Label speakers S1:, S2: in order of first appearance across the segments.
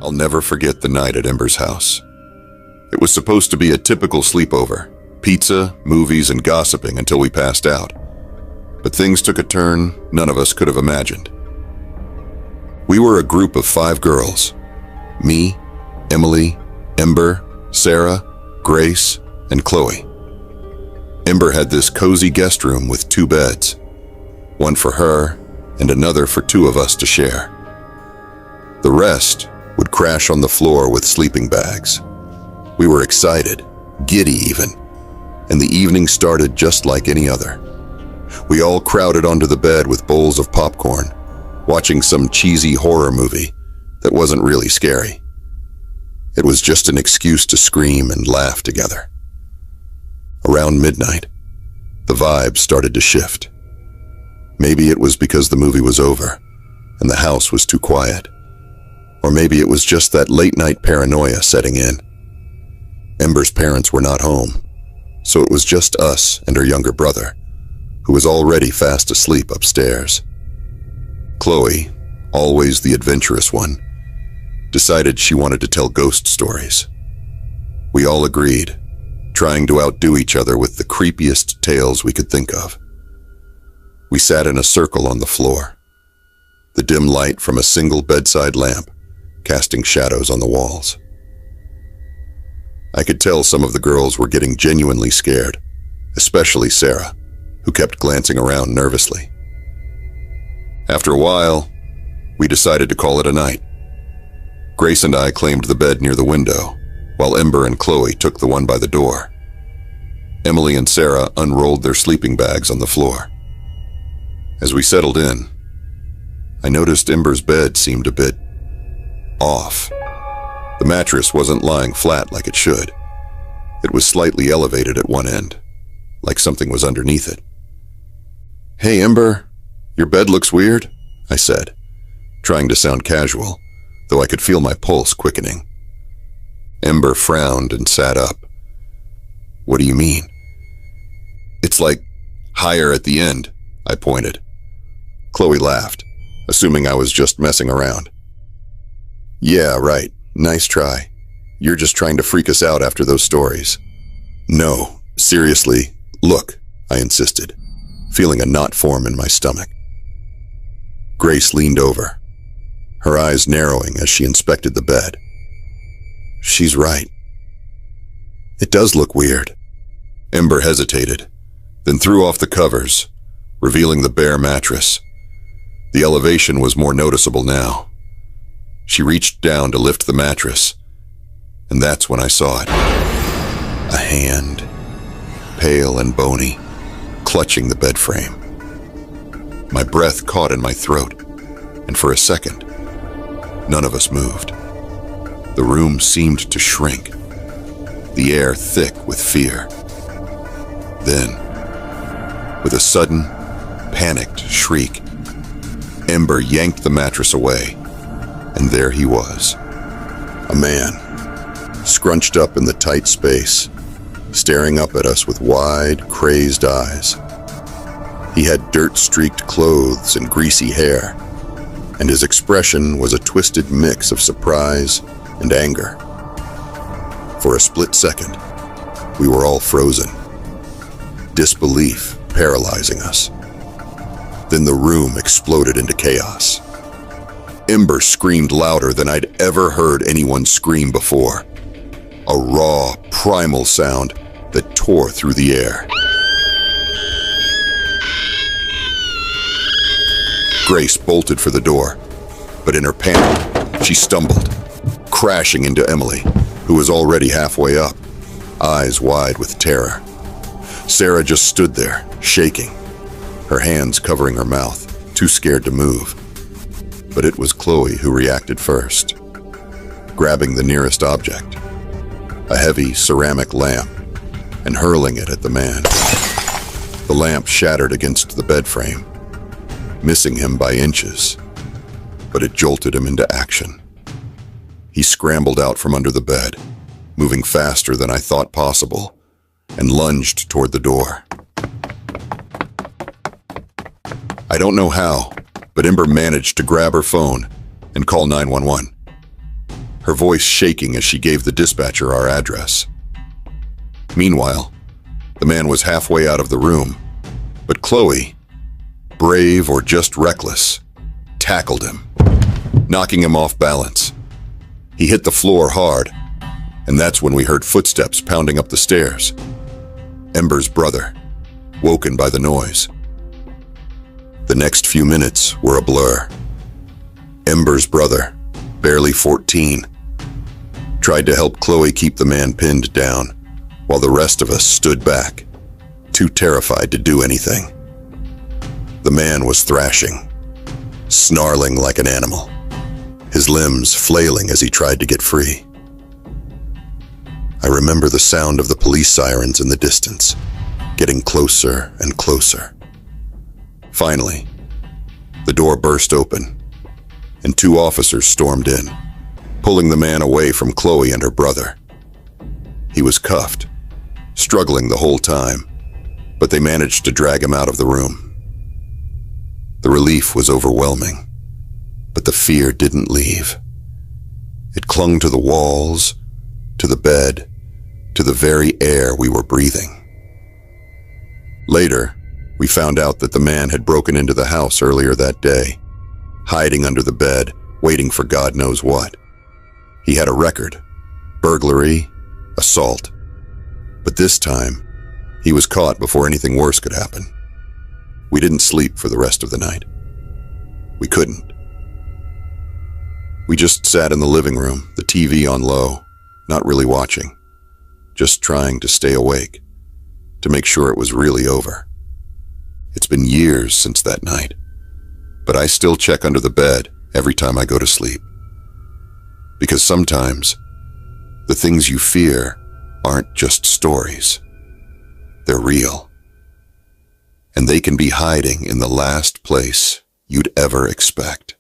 S1: I'll never forget the night at Ember's house. It was supposed to be a typical sleepover, pizza, movies, and gossiping until we passed out. But things took a turn none of us could have imagined. We were a group of 5 girls. Me, Emily, Ember, Sarah, Grace, and Chloe. Ember had this cozy guest room with 2 beds, one for her and another for 2 of us to share. The rest would crash on the floor with sleeping bags. We were excited, giddy even, and the evening started just like any other. We all crowded onto the bed with bowls of popcorn, watching some cheesy horror movie that wasn't really scary. It was just an excuse to scream and laugh together. Around midnight, the vibe started to shift. Maybe it was because the movie was over and the house was too quiet. Or maybe it was just that late-night paranoia setting in. Ember's parents were not home, so it was just us and her younger brother, who was already fast asleep upstairs. Chloe, always the adventurous one, decided she wanted to tell ghost stories. We all agreed, trying to outdo each other with the creepiest tales we could think of. We sat in a circle on the floor, the dim light from a single bedside lamp casting shadows on the walls. I could tell some of the girls were getting genuinely scared, especially Sarah, who kept glancing around nervously. After a while, we decided to call it a night. Grace and I claimed the bed near the window, while Ember and Chloe took the one by the door. Emily and Sarah unrolled their sleeping bags on the floor. As we settled in, I noticed Ember's bed seemed a bit off. The mattress wasn't lying flat like it should. It was slightly elevated at one end, like something was underneath it. "Hey, Ember, your bed looks weird," I said, trying to sound casual, though I could feel my pulse quickening. Ember frowned and sat up. "What do you mean?" "It's like higher at the end," I pointed. Chloe laughed, assuming I was just messing around. "Yeah, right. Nice try. You're just trying to freak us out after those stories." "No, seriously, look," I insisted, feeling a knot form in my stomach. Grace leaned over, her eyes narrowing as she inspected the bed. "She's right. It does look weird." Ember hesitated, then threw off the covers, revealing the bare mattress. The elevation was more noticeable now. She reached down to lift the mattress, and that's when I saw it. A hand, pale and bony, clutching the bed frame. My breath caught in my throat, and for a second, none of us moved. The room seemed to shrink, the air thick with fear. Then, with a sudden, panicked shriek, Ember yanked the mattress away, and there he was. A man, scrunched up in the tight space, staring up at us with wide, crazed eyes. He had dirt-streaked clothes and greasy hair, and his expression was a twisted mix of surprise and anger. For a split second, we were all frozen, disbelief paralyzing us. Then the room exploded into chaos. Ember screamed louder than I'd ever heard anyone scream before. A raw, primal sound that tore through the air. Grace bolted for the door, but in her panic, she stumbled, crashing into Emily, who was already halfway up, eyes wide with terror. Sarah just stood there, shaking, her hands covering her mouth, too scared to move. But it was Chloe who reacted first, grabbing the nearest object, a heavy ceramic lamp, and hurling it at the man. The lamp shattered against the bed frame, missing him by inches, but it jolted him into action. He scrambled out from under the bed, moving faster than I thought possible, and lunged toward the door. I don't know how, but Ember managed to grab her phone and call 911. voice shaking as she gave the dispatcher our address. Meanwhile, the man was halfway out of the room, but Chloe, brave or just reckless, tackled him, knocking him off balance. He hit the floor hard, and that's when we heard footsteps pounding up the stairs. Ember's brother, woken by the noise. The next few minutes were a blur. Ember's brother, barely 14, tried to help Chloe keep the man pinned down, while the rest of us stood back, too terrified to do anything. The man was thrashing, snarling like an animal, his limbs flailing as he tried to get free. I remember the sound of the police sirens in the distance, getting closer and closer. Finally, the door burst open, and 2 officers stormed in, pulling the man away from Chloe and her brother. He was cuffed, struggling the whole time, but they managed to drag him out of the room. The relief was overwhelming, but the fear didn't leave. It clung to the walls, to the bed, to the very air we were breathing. Later, we found out that the man had broken into the house earlier that day, hiding under the bed, waiting for God knows what. He had a record: burglary, assault. But this time, he was caught before anything worse could happen. We didn't sleep for the rest of the night. We couldn't. We just sat in the living room, the TV on low, not really watching, just trying to stay awake, to make sure it was really over. It's been years since that night, but I still check under the bed every time I go to sleep. Because sometimes, the things you fear aren't just stories. They're real. And they can be hiding in the last place you'd ever expect.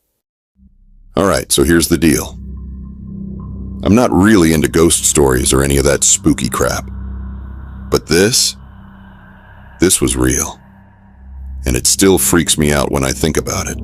S1: Alright, so here's the deal. I'm not really into ghost stories or any of that spooky crap. But this was real. And it still freaks me out when I think about it.